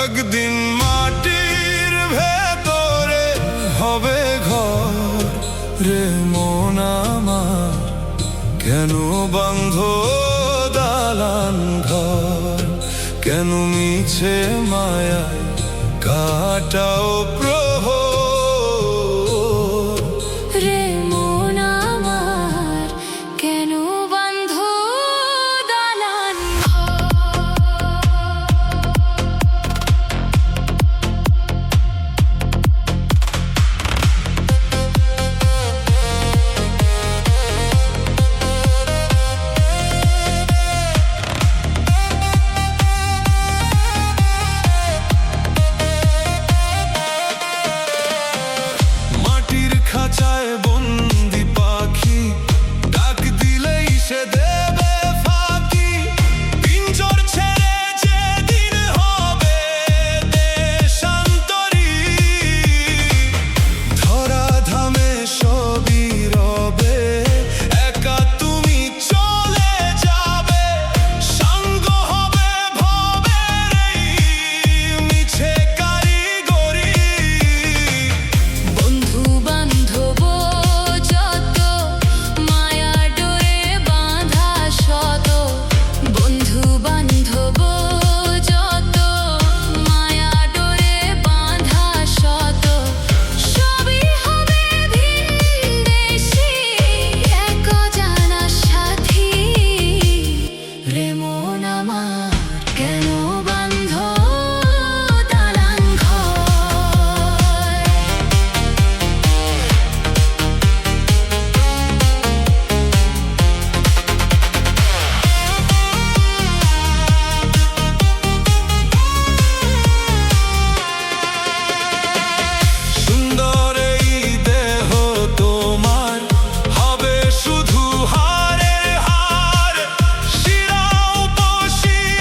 একদিন মাটির ভেতরে হবে ঘর রে মন আমার, কেন বাঁধ দালান ঘর, কেন মিছে মায়ায় কাটাও প্রহর রে মন আমার, কেন বাঁধ দালান খাঁচায় বন্দি পাখি, ডাক দিলেই সে দেবে ফাঁকি। পিঞ্জর ছেড়ে যেদিন হবে দেশান্তরী, ধরা ধামে সবই রবে, একা তুমি চলে যাবে। সাঙ্গ হবে ভবের এই মিছে কারিগরি। বন্ধু বান্ধব যত মায়া ডোরে বাঁধা শত, বন্ধু বান্ধব যত মায়া ডোরে বাঁধা শত, সবই হবে ভিনদেশী এক অজানা সাথী। রে মন আমার, কেন বাঁধ দালান ঘর। সুন্দর এই দেহ তোমার হবে শুধু হাড়ের হাড়, শিরা উপশিরা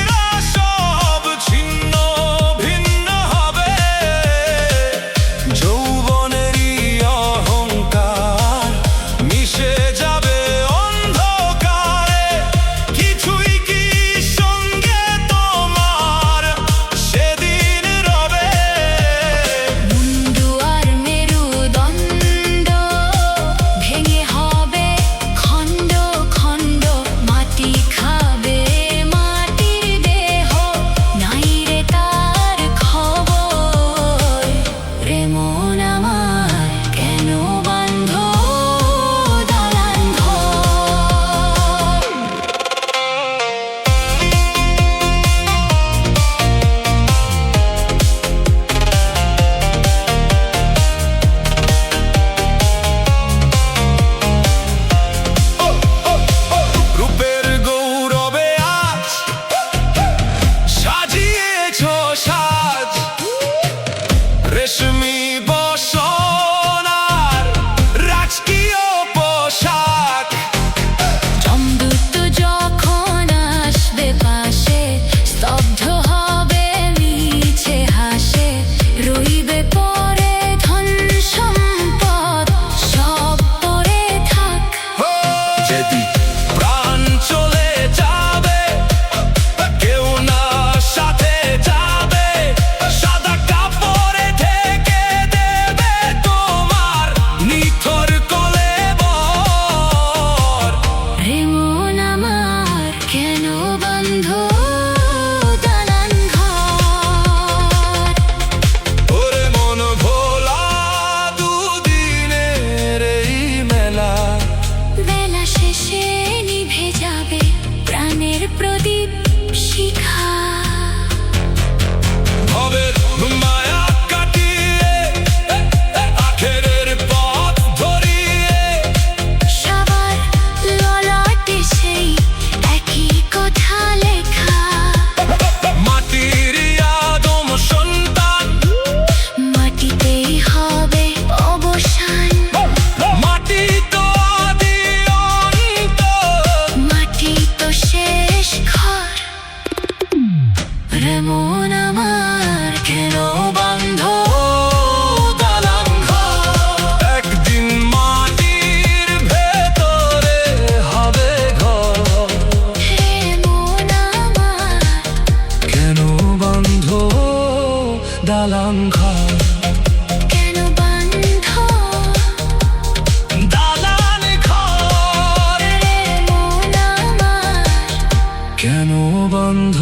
সংখ্যা কেন বান্ধ দালান ঘর রে মন আমার কেন বন্ধ